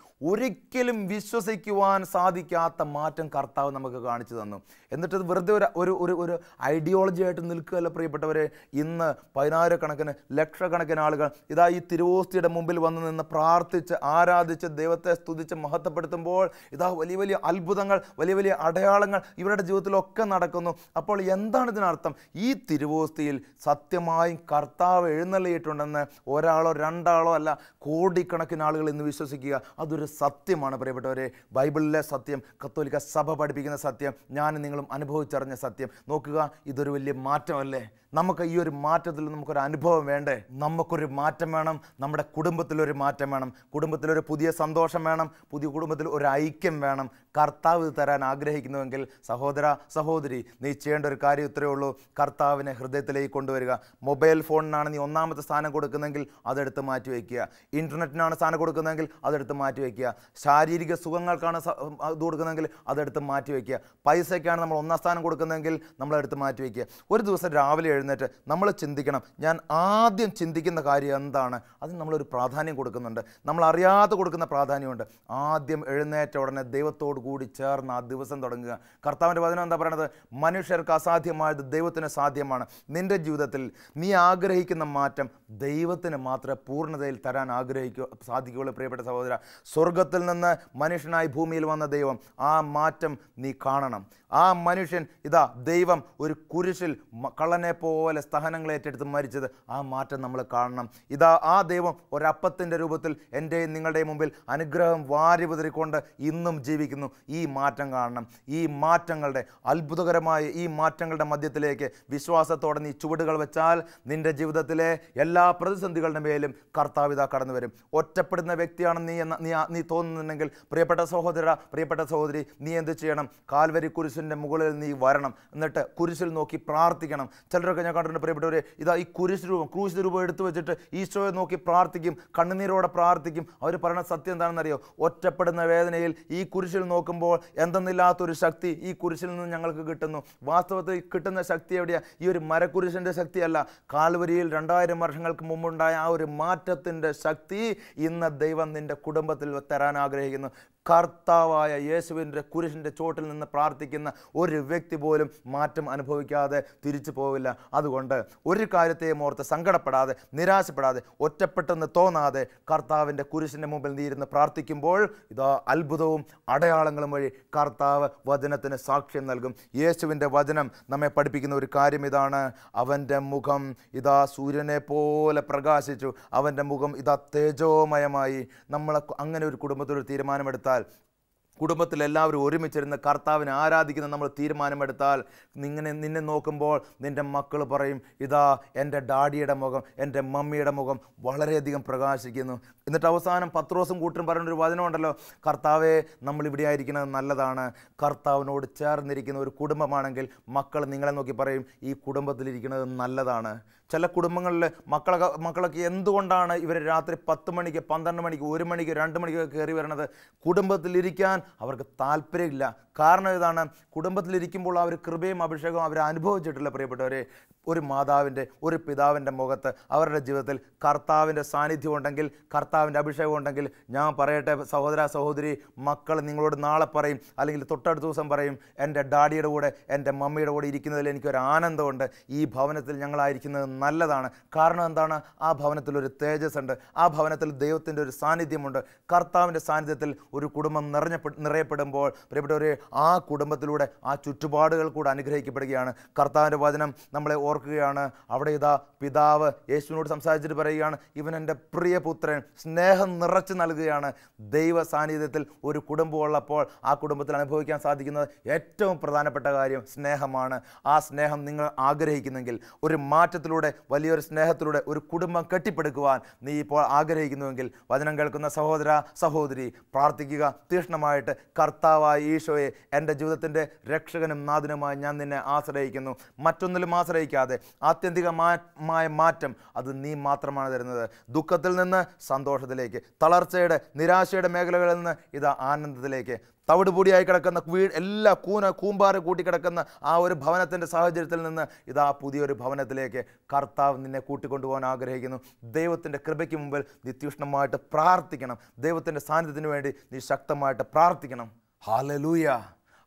ഒരിക്കലും വിശ്വസിക്കുവാൻ സാധിക്കാത്ത മാറ്റം കർത്താവ് നമുക്ക് കാണിച്ചു തന്നു. എന്നിട്ട് വെറുതെ ഒരു ഐഡിയോളജി ആയിട്ട് നിൽക്കുകയല്ല പ്രിയപ്പെട്ടവരെ. ഇന്ന് 10,000 ലക്ഷക്കണക്കിന് ആളുകൾ ഇതാ ഈ തിരുവോസ്തിയുടെ മുമ്പിൽ വന്ന് നിന്ന് പ്രാർത്ഥിച്ച് ആരാധിച്ച് ദൈവത്തെ സ്തുതിച്ച് മഹത്വപ്പെടുത്തുമ്പോൾ ഇതാ വലിയ വലിയ അത്ഭുതങ്ങൾ, വലിയ വലിയ അടയാളങ്ങൾ ഇവരുടെ ജീവിതത്തിലൊക്കെ നടക്കുന്നു. അപ്പോൾ എന്താണ് ഇതിനർത്ഥം? ഈ തിരുവോസ്തിയിൽ സത്യമായും കർത്താവ് എഴുന്നള്ളിയിട്ടുണ്ടെന്ന് ഒരാളോ രണ്ടാളോ അല്ല, കോടിക്കണക്കിന് ആളുകൾ ഇന്ന് വിശ്വസിക്കുക. അതൊരു സത്യമാണ് പ്രിയപ്പെട്ടവരെ. ബൈബിളിലെ സത്യം, കത്തോലിക്ക സഭ പഠിപ്പിക്കുന്ന സത്യം, ഞാനും നിങ്ങളും അനുഭവിച്ചറിഞ്ഞ സത്യം. നോക്കുക, ഇതൊരു വലിയ മാറ്റമല്ലേ? നമുക്ക് ഈ ഒരു മാറ്റത്തിൽ നമുക്കൊരു അനുഭവം വേണ്ടേ? നമുക്കൊരു മാറ്റം വേണം. നമ്മുടെ കുടുംബത്തിലൊരു മാറ്റം വേണം. കുടുംബത്തിലൊരു പുതിയ സന്തോഷം വേണം. പുതിയ കുടുംബത്തിൽ ഒരു ഐക്യം വേണം. കർത്താവ് തരാൻ ആഗ്രഹിക്കുന്നുവെങ്കിൽ സഹോദര സഹോദരി, നീ ചെയ്യേണ്ട ഒരു കാര്യം ഇത്രയേ ഉള്ളൂ. കർത്താവിനെ ഹൃദയത്തിലേക്ക് കൊണ്ടുവരിക. മൊബൈൽ ഫോണിനാണ് നീ ഒന്നാമത്തെ സ്ഥാനം കൊടുക്കുന്നതെങ്കിൽ അതെടുത്ത് മാറ്റി വയ്ക്കുക. ഇൻ്റർനെറ്റിനാണ് സ്ഥാനം കൊടുക്കുന്നതെങ്കിൽ അതെടുത്ത് മാറ്റി വയ്ക്കുക. ശാരീരിക സുഖങ്ങൾക്കാണ് ഇത് കൊടുക്കുന്നതെങ്കിൽ അതെടുത്ത് മാറ്റി വയ്ക്കുക. പൈസയ്ക്കാണ് നമ്മൾ ഒന്നാം സ്ഥാനം കൊടുക്കുന്നതെങ്കിൽ നമ്മളെടുത്ത് മാറ്റി വയ്ക്കുക. ഒരു ദിവസം രാവിലെ എഴുന്നേറ്റ് നമ്മൾ ചിന്തിക്കണം, ഞാൻ ആദ്യം ചിന്തിക്കുന്ന കാര്യം എന്താണ്? അതിന് നമ്മളൊരു പ്രാധാന്യം കൊടുക്കുന്നുണ്ട്. നമ്മൾ അറിയാതെ കൊടുക്കുന്ന പ്രാധാന്യമുണ്ട്. ആദ്യം എഴുന്നേറ്റ ഉടനെ ദൈവത്തോടു കൂടി ചേർന്ന് ആ ദിവസം തുടങ്ങുക. കർത്താവിൻ്റെ വചനം എന്താ പറയുന്നത്? മനുഷ്യർക്ക് അസാധ്യമായത് ദൈവത്തിന് സാധ്യമാണ്. നിൻ്റെ ജീവിതത്തിൽ നീ ആഗ്രഹിക്കുന്ന മാറ്റം ദൈവത്തിന് മാത്രമേ പൂർണ്ണതയിൽ തരാൻ സാധിക്കുകയുള്ളൂ. പ്രിയപ്പെട്ട സഹോദര, സ്വർഗത്തിൽ നിന്ന് മനുഷ്യനായി ഭൂമിയിൽ വന്ന ദൈവം, ആ മാറ്റം നീ കാണണം. ആ മനുഷ്യൻ ഇതാ ദൈവം ഒരു കുരിശിൽ കള്ളനെ പോലെ സഹനങ്ങൾ ഏറ്റെടുത്ത് മരിച്ചത്, ആ മാറ്റം നമ്മൾ കാണണം. ഇതാ ആ ദൈവം ഒരപ്പത്തിൻ്റെ രൂപത്തിൽ എൻ്റെയും നിങ്ങളുടെയും മുമ്പിൽ അനുഗ്രഹം വാരി വിതറിക്കൊണ്ട് ഇന്നും ജീവിക്കുന്നു. ഈ മാറ്റം കാണണം. ഈ മാറ്റങ്ങളുടെ അത്ഭുതകരമായ ഈ മാറ്റങ്ങളുടെ മധ്യത്തിലേക്ക് വിശ്വാസത്തോടെ നീ ചുവടുകൾ വെച്ചാൽ നിൻ്റെ ജീവിതത്തിലെ എല്ലാ പ്രതിസന്ധികളുടെ മേലും കർത്താവ് ഇതാ കടന്നു വരും. ഒറ്റപ്പെടുന്ന വ്യക്തിയാണ് നീ തോന്നുന്നുണ്ടെങ്കിൽ പ്രിയപ്പെട്ട സഹോദര, പ്രിയപ്പെട്ട സഹോദരി, നീ എന്ത് ചെയ്യണം? കാൽവരി കുരിശിൻ്റെ മുകളിൽ നീ വരണം. എന്നിട്ട് കുരിശിൽ നോക്കി പ്രാർത്ഥിക്കണം. ചിലരൊക്കെ ഞാൻ കണ്ടിട്ടുണ്ട് പ്രിയപ്പെട്ടവരെ, ഇതാ ഈ ക്രൂശ് രൂപം എടുത്തു വെച്ചിട്ട് ഈശോയെ നോക്കി പ്രാർത്ഥിക്കും, കണ്ണുനീരോടെ പ്രാർത്ഥിക്കും. അവർ പറയുന്ന സത്യം എന്താണെന്നറിയോ? ഒറ്റപ്പെടുന്ന വേദനയിൽ ഈ കുരിശിൽ നോക്കുമ്പോൾ എന്തെന്നില്ലാത്തൊരു ശക്തി ഈ കുരിശിൽ നിന്ന് ഞങ്ങൾക്ക് കിട്ടുന്നു. വാസ്തവത്തിൽ കിട്ടുന്ന ശക്തി എവിടെയാണ്? ഈ ഒരു മരക്കുരിശിൻ്റെ ശക്തിയല്ല. കാൽവരിയിൽ 2000 വർഷങ്ങൾക്ക് മുമ്പുണ്ടായ ആ ഒരു മാറ്റത്തിൻ്റെ ശക്തി ഇന്ന് ദൈവം നിൻ്റെ കുടുംബത്തിൽ തരാൻ ആഗ്രഹിക്കുന്നു. കർത്താവായ യേശുവിൻ്റെ കുരിശിൻ്റെ ചോട്ടിൽ നിന്ന് പ്രാർത്ഥിക്കുന്ന ഒരു വ്യക്തി പോലും മാറ്റം അനുഭവിക്കാതെ തിരിച്ചു പോവില്ല. അതുകൊണ്ട് ഒരു കാര്യത്തെയും ഓർത്ത് സങ്കടപ്പെടാതെ, നിരാശപ്പെടാതെ, ഒറ്റപ്പെട്ടെന്ന് തോന്നാതെ കർത്താവിൻ്റെ കുരിശിൻ്റെ മുമ്പിൽ നീരുന്ന് പ്രാർത്ഥിക്കുമ്പോൾ ഇതാ അത്ഭുതവും അടയാളങ്ങളും വഴി കർത്താവ് വചനത്തിന് സാക്ഷ്യം നൽകും. യേശുവിൻ്റെ വചനം നമ്മെ പഠിപ്പിക്കുന്ന ഒരു കാര്യം ഇതാണ്: അവൻ്റെ മുഖം ഇതാ സൂര്യനെ പോലെ പ്രകാശിച്ചു, അവൻ്റെ മുഖം ഇതാ തേജോമയമായി. നമ്മൾ അങ്ങനെ ഒരു കുടുംബത്തിലൊരു തീരുമാനമെടുത്താൽ, കുടുംബത്തിൽ എല്ലാവരും ഒരുമിച്ചിരുന്ന് കർത്താവിനെ ആരാധിക്കുന്ന നമ്മൾ തീരുമാനമെടുത്താൽ, നിന്നെ നോക്കുമ്പോൾ നിൻ്റെ മക്കൾ പറയും, ഇതാ എൻ്റെ ഡാഡിയുടെ മുഖം, എൻ്റെ മമ്മിയുടെ മുഖം വളരെയധികം പ്രകാശിക്കുന്നു. എന്നിട്ട് അവസാനം പത്രോസും കൂട്ടരും പറയുന്നൊരു വചനമുണ്ടല്ലോ: കർത്താവെ, നമ്മളിവിടെ ആയിരിക്കുന്നത് നല്ലതാണ്. കർത്താവിനോട് ചേർന്നിരിക്കുന്ന ഒരു കുടുംബമാണെങ്കിൽ മക്കൾ നിങ്ങളെ നോക്കി പറയും, ഈ കുടുംബത്തിലിരിക്കുന്നത് നല്ലതാണ്. ചില കുടുംബങ്ങളിൽ മക്കളൊക്കെ എന്തുകൊണ്ടാണ് ഇവർ രാത്രി 10 മണിക്ക്, 12 മണിക്ക്, 1 മണിക്ക്, 2 മണിക്ക് കയറി വരണത്? കുടുംബത്തിലിരിക്കാൻ അവർക്ക് താല്പര്യമില്ല. കാരണം ഇതാണ്, കുടുംബത്തിലിരിക്കുമ്പോൾ അവർ കൃപയും അഭിഷേകവും അവർ അനുഭവിച്ചിട്ടില്ല. പ്രിയപ്പെട്ടവരെ, ഒരു മാതാവിൻ്റെ, ഒരു പിതാവിൻ്റെ മുഖത്ത് അവരുടെ ജീവിതത്തിൽ കർത്താവിൻ്റെ സാന്നിധ്യം ഉണ്ടെങ്കിൽ, കർത്താവിൻ്റെ അഭിഷേകം ഉണ്ടെങ്കിൽ, ഞാൻ പറയട്ടെ സഹോദര സഹോദരി, മക്കൾ നിങ്ങളോട് നാളെ പറയും, അല്ലെങ്കിൽ തൊട്ടടുത്ത ദിവസം പറയും, എൻ്റെ ഡാഡിയുടെ കൂടെ, എൻ്റെ മമ്മിയുടെ കൂടെ ഇരിക്കുന്നതിൽ എനിക്കൊരു ആനന്ദമുണ്ട്. ഈ ഭവനത്തിൽ ഞങ്ങളായിരിക്കുന്നത് നല്ലതാണ്. കാരണം എന്താണ്? ആ ഭവനത്തിലൊരു തേജസ് ഉണ്ട്. ആ ഭവനത്തിൽ ദൈവത്തിൻ്റെ ഒരു സാന്നിധ്യമുണ്ട്. കർത്താവിൻ്റെ സാന്നിധ്യത്തിൽ ഒരു കുടുംബം നിറയപ്പെടുമ്പോൾ പ്രിയപ്പെട്ടവരെ, ആ കുടുംബത്തിലൂടെ ആ ചുറ്റുപാടുകൾ കൂടെ അനുഗ്രഹിക്കപ്പെടുകയാണ്. കർത്താവിൻ്റെ വചനം നമ്മളെ ഓർക്കുകയാണ്. അവിടെ ഇതാ പിതാവ് യേശുവിനോട് സംസാരിച്ചിട്ട് പറയുകയാണ്, ഇവൻ എൻ്റെ പ്രിയപുത്രൻ. സ്നേഹം നിറച്ചു നൽകുകയാണ്. ദൈവ സാന്നിധ്യത്തിൽ ഒരു കുടുംബം ഉള്ളപ്പോൾ ആ കുടുംബത്തിൽ അനുഭവിക്കാൻ സാധിക്കുന്നത് ഏറ്റവും പ്രധാനപ്പെട്ട കാര്യം സ്നേഹമാണ്. ആ സ്നേഹം നിങ്ങൾ ആഗ്രഹിക്കുന്നെങ്കിൽ, ഒരു മാറ്റത്തിലൂടെ, വലിയൊരു സ്നേഹത്തിലൂടെ ഒരു കുടുംബം കെട്ടിപ്പടുക്കുവാൻ നീ ഇപ്പോൾ ആഗ്രഹിക്കുന്നുവെങ്കിൽ, വചനം കേൾക്കുന്ന സഹോദര സഹോദരി, പ്രാർത്ഥിക്കുക തീക്ഷ്ണമായിട്ട്. ആത്മാർത്ഥമായിട്ട് കർത്താവായ ഈശോയെ എൻ്റെ ജീവിതത്തിൻ്റെ രക്ഷകനും നാഥനുമായി ഞാൻ നിന്നെ ആശ്രയിക്കുന്നു. മറ്റൊന്നിലും ആശ്രയിക്കാതെ ആത്യന്തികമായ മാറ്റം അത് നീ മാത്രമാണ് തരുന്നത്. ദുഃഖത്തിൽ നിന്ന് സന്തോഷത്തിലേക്ക്, തളർച്ചയുടെ നിരാശയുടെ മേഖലകളിൽ നിന്ന് ഇതാ ആനന്ദത്തിലേക്ക്, തവിടുപൊടിയായി കിടക്കുന്ന എല്ലാ കൂമ്പാറ് കൂട്ടിക്കിടക്കുന്ന ആ ഒരു ഭവനത്തിൻ്റെ സാഹചര്യത്തിൽ നിന്ന് ഇതാ പുതിയൊരു ഭവനത്തിലേക്ക് കർത്താവ് നിന്നെ കൂട്ടിക്കൊണ്ടുപോകാൻ ആഗ്രഹിക്കുന്നു. ദൈവത്തിൻ്റെ കൃപയ്ക്ക് മുമ്പിൽ നീ തീക്ഷ്ണമായിട്ട് പ്രാർത്ഥിക്കണം. ദൈവത്തിൻ്റെ സാന്നിധ്യത്തിന് വേണ്ടി നീ ശക്തമായിട്ട് പ്രാർത്ഥിക്കണം. Hallelujah,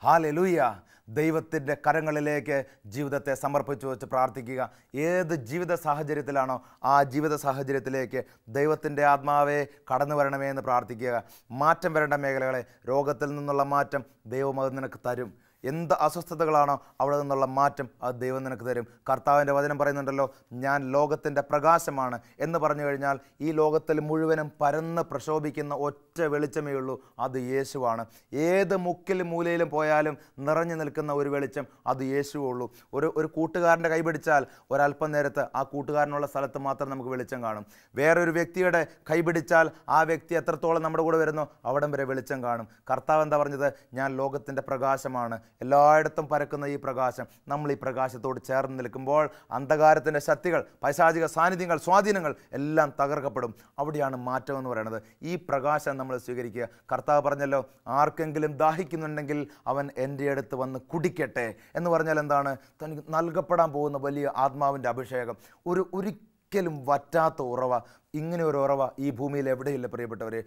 hallelujah. ദൈവത്തിൻ്റെ കരങ്ങളിലേക്ക് ജീവിതത്തെ സമർപ്പിച്ചു വെച്ച് പ്രാർത്ഥിക്കുക. ഏത് ജീവിത സാഹചര്യത്തിലാണോ ആ ജീവിത സാഹചര്യത്തിലേക്ക് ദൈവത്തിൻ്റെ ആത്മാവെ കടന്നു വരണമേ എന്ന് പ്രാർത്ഥിക്കുക. മാറ്റം വരേണ്ട മേഖലകളെ, രോഗത്തിൽ നിന്നുള്ള മാറ്റം ദൈവം അത് നിനക്ക് തരും. എന്ത് അസ്വസ്ഥതകളാണോ അവിടെ നിന്നുള്ള മാറ്റം അത് ദൈവം നിനക്ക് തരും. കർത്താവിൻ്റെ വചനം പറയുന്നുണ്ടല്ലോ, ഞാൻ ലോകത്തിൻ്റെ പ്രകാശമാണ് എന്ന് പറഞ്ഞു കഴിഞ്ഞാൽ ഈ ലോകത്തിൽ മുഴുവനും പരന്ന് പ്രശോഭിക്കുന്ന ഒറ്റ വെളിച്ചമേ ഉള്ളൂ, അത് യേശുവാണ്. ഏത് മുക്കിലും മൂലയിലും പോയാലും നിറഞ്ഞു നിൽക്കുന്ന ഒരു വെളിച്ചം അത് യേശുവുള്ളൂ. ഒരു കൂട്ടുകാരൻ്റെ കൈ പിടിച്ചാൽ ഒരല്പം നേരത്ത് ആ കൂട്ടുകാരനുള്ള സ്ഥലത്ത് മാത്രം നമുക്ക് വെളിച്ചം കാണും. വേറൊരു വ്യക്തിയുടെ കൈ പിടിച്ചാൽ ആ വ്യക്തി എത്രത്തോളം നമ്മുടെ കൂടെ വരുന്നോ അവിടം വരെ വെളിച്ചം കാണും. കർത്താവ് എന്താ പറഞ്ഞത്? ഞാൻ ലോകത്തിൻ്റെ പ്രകാശമാണ്. എല്ലായിടത്തും പരക്കുന്ന ഈ പ്രകാശം, നമ്മൾ ഈ പ്രകാശത്തോട് ചേർന്ന് നിൽക്കുമ്പോൾ അന്ധകാരത്തിൻ്റെ ശക്തികൾ, പൈശാചിക സാന്നിധ്യങ്ങൾ, സ്വാധീനങ്ങൾ എല്ലാം തകർക്കപ്പെടും. അവിടെയാണ് മാറ്റം എന്ന് പറയുന്നത്. ഈ പ്രകാശം നമ്മൾ സ്വീകരിക്കുക. കർത്താവ് പറഞ്ഞല്ലോ, ആർക്കെങ്കിലും ദാഹിക്കുന്നുണ്ടെങ്കിൽ അവൻ എൻ്റെ അടുത്ത് വന്ന് കുടിക്കട്ടെ എന്ന് പറഞ്ഞാൽ എന്താണ്? തനിക്ക് നൽകപ്പെടാൻ പോകുന്ന വലിയ ആത്മാവിൻ്റെ അഭിഷേകം, ഒരിക്കലും വറ്റാത്ത ഉറവ. ഇങ്ങനെ ഒരു ഉറവ ഈ ഭൂമിയിൽ എവിടെയില്ല പ്രിയപ്പെട്ടവരെ.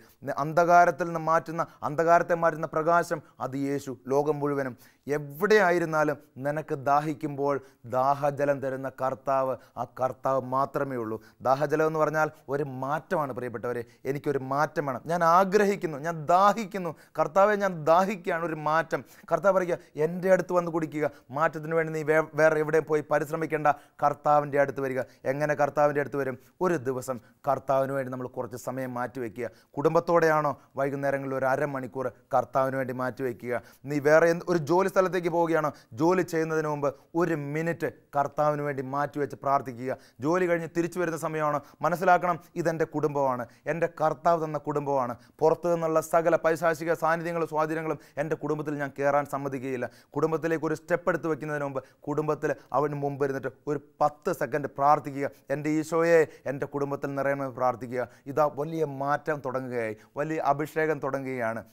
അന്ധകാരത്തെ മാറ്റുന്ന പ്രകാശം അത് യേശു. ലോകം മുഴുവനും എവിടെയായിരുന്നാലും നിനക്ക് ദാഹിക്കുമ്പോൾ ദാഹജലം തരുന്ന കർത്താവ്, ആ കർത്താവ് മാത്രമേ ഉള്ളൂ. ദാഹജലം എന്ന് പറഞ്ഞാൽ ഒരു മാറ്റമാണ് പ്രിയപ്പെട്ടവരെ. എനിക്കൊരു മാറ്റം വേണം, ഞാൻ ആഗ്രഹിക്കുന്നു, ഞാൻ ദാഹിക്കുന്നു. കർത്താവെ, ഞാൻ ദാഹിക്കുകയാണ്, ഒരു മാറ്റം. കർത്താവ് പറയുക, എൻ്റെ അടുത്ത് വന്ന് കുടിക്കുക. മാറ്റത്തിന് വേണ്ടി നീ വേറെ എവിടെയും പോയി പരിശ്രമിക്കേണ്ട, കർത്താവിൻ്റെ അടുത്ത് വരിക. എങ്ങനെ കർത്താവിൻ്റെ അടുത്ത് വരും? ഒരു ദിവസം കർത്താവിന് വേണ്ടി നമ്മൾ കുറച്ച് സമയം മാറ്റിവെക്കുക. കുടുംബത്തോടെയാണോ? വൈകുന്നേരങ്ങളിൽ ഒരു അരമണിക്കൂർ കർത്താവിന് വേണ്ടി മാറ്റിവെക്കുക. നീ വേറെ ഒരു ജോലി സ്ഥലത്തേക്ക് പോവുകയാണോ? ജോലി ചെയ്യുന്നതിന് മുമ്പ് ഒരു മിനിറ്റ് കർത്താവിന് വേണ്ടി മാറ്റിവെച്ച് പ്രാർത്ഥിക്കുക. ജോലി കഴിഞ്ഞ് തിരിച്ചു വരുന്ന സമയമാണോ? മനസ്സിലാക്കണം, ഇതെൻ്റെ കുടുംബമാണ്, എൻ്റെ കർത്താവ് തന്ന കുടുംബമാണ്. പുറത്തു നിന്നുള്ള സകല പൈശാചിക സാന്നിധ്യങ്ങളും സ്വാധീനങ്ങളും എൻ്റെ കുടുംബത്തിൽ ഞാൻ കയറാൻ സമ്മതിക്കുകയില്ല. കുടുംബത്തിലേക്ക് ഒരു സ്റ്റെപ്പ് എടുത്ത് വെക്കുന്നതിന് മുമ്പ് കുടുംബത്തിൽ അവന് മുമ്പ് ഇരുന്നിട്ട് ഒരു 10 സെക്കൻഡ് പ്രാർത്ഥിക്കുക. എൻ്റെ ഈശോയെ എൻ്റെ കുടുംബത്തിൽ നിറയണമെന്ന് പ്രാർത്ഥിക്കുക. ഇതാ വലിയ മാറ്റം തുടങ്ങുകയായി, വലിയ അഭിഷേകം തുടങ്ങുകയാണ്.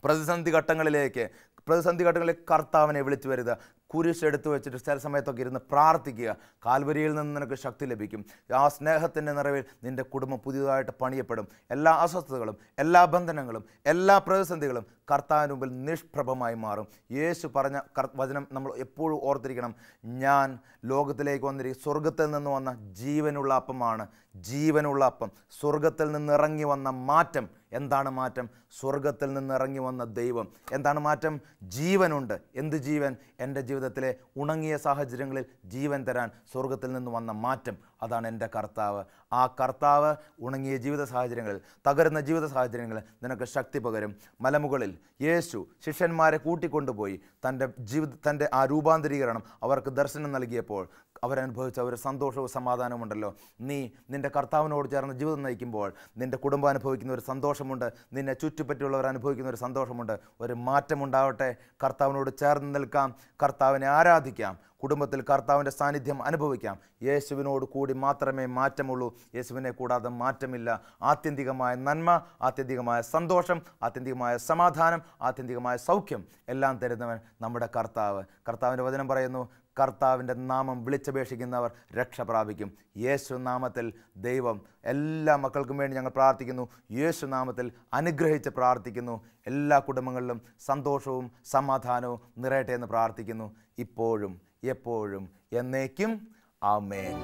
പ്രതിസന്ധി ഘട്ടങ്ങളിലേക്ക് കർത്താവിനെ വിളിച്ചു വരുക. കുരിശെടുത്ത് വെച്ചിട്ട് ചില സമയത്തൊക്കെ ഇരുന്ന് പ്രാർത്ഥിക്കുക. കാൽവരിയിൽ നിന്ന് നിനക്ക് ശക്തി ലഭിക്കും. ആ സ്നേഹത്തിൻ്റെ നിറവിൽ നിൻ്റെ കുടുംബം പുതിയതായിട്ട് പണിയപ്പെടും. എല്ലാ അസ്വസ്ഥതകളും, എല്ലാ ബന്ധനങ്ങളും, എല്ലാ പ്രതിസന്ധികളും കർത്താവിന് മുമ്പിൽ നിഷ്പ്രഭമായി മാറും. യേശു പറഞ്ഞ വചനം നമ്മൾ എപ്പോഴും ഓർത്തിരിക്കണം. ഞാൻ ലോകത്തിലേക്ക് വന്നിരിക്കും, സ്വർഗത്തിൽ നിന്ന് വന്ന ജീവനുള്ള അപ്പമാണ്. ജീവനുള്ള അപ്പം, സ്വർഗത്തിൽ നിന്ന് ഇറങ്ങി വന്ന മാറ്റം. എന്താണ് മാറ്റം? സ്വർഗത്തിൽ നിന്ന് ഇറങ്ങി വന്ന ദൈവം. എന്താണ് മാറ്റം? ജീവനുണ്ട്. എന്ത് ജീവൻ? എൻ്റെ ജീവിതത്തിലെ ഉണങ്ങിയ സാഹചര്യങ്ങളിൽ ജീവൻ തരാൻ സ്വർഗത്തിൽ നിന്ന് വന്ന മാറ്റം. അതാണ് എൻ്റെ കർത്താവ്. ആ കർത്താവ് ഉണങ്ങിയ ജീവിത സാഹചര്യങ്ങളിൽ, തകരുന്ന ജീവിത സാഹചര്യങ്ങളിൽ നിനക്ക് ശക്തി പകരും. മലമുകളിൽ യേശു ശിഷ്യന്മാരെ കൂട്ടിക്കൊണ്ടുപോയി തൻ്റെ ആ രൂപാന്തരീകരണം അവർക്ക് ദർശനം നൽകിയപ്പോൾ അവരനുഭവിച്ച ഒരു സന്തോഷവും സമാധാനമുണ്ടല്ലോ. നിൻ്റെ കർത്താവിനോട് ചേർന്ന് ജീവിതം നയിക്കുമ്പോൾ നിൻ്റെ കുടുംബം അനുഭവിക്കുന്ന ഒരു സന്തോഷമുണ്ട്, നിന്നെ ചുറ്റുപറ്റിയുള്ളവർ അനുഭവിക്കുന്ന ഒരു സന്തോഷമുണ്ട്. ഒരു മാറ്റമുണ്ടാവട്ടെ. കർത്താവിനോട് ചേർന്ന് നിൽക്കാം, കർത്താവിനെ ആരാധിക്കാം, കുടുംബത്തിൽ കർത്താവിൻ്റെ സാന്നിധ്യം അനുഭവിക്കാം. യേശുവിനോട് കൂടി മാത്രമേ മാറ്റമുള്ളൂ. യേശുവിനെ കൂടാതെ മാറ്റമില്ല. ആത്യന്തികമായ നന്മ, ആത്യന്തികമായ സന്തോഷം, ആത്യന്തികമായ സമാധാനം, ആത്യന്തികമായ സൗഖ്യം എല്ലാം തരുന്നവൻ നമ്മുടെ കർത്താവ്. കർത്താവിൻ്റെ വചനം പറയുന്നു, കർത്താവിൻ്റെ നാമം വിളിച്ചപേക്ഷിക്കുന്നവർ രക്ഷ പ്രാപിക്കും. യേശു നാമത്തിൽ ദൈവം എല്ലാ മക്കൾക്കും വേണ്ടി ഞങ്ങൾ പ്രാർത്ഥിക്കുന്നു. യേശു നാമത്തിൽ അനുഗ്രഹിച്ച് പ്രാർത്ഥിക്കുന്നു. എല്ലാ കുടുംബങ്ങളിലും സന്തോഷവും സമാധാനവും നിറയട്ടെ എന്ന് പ്രാർത്ഥിക്കുന്നു. ഇപ്പോഴും എപ്പോഴും എന്നേക്കും. ആമേൻ.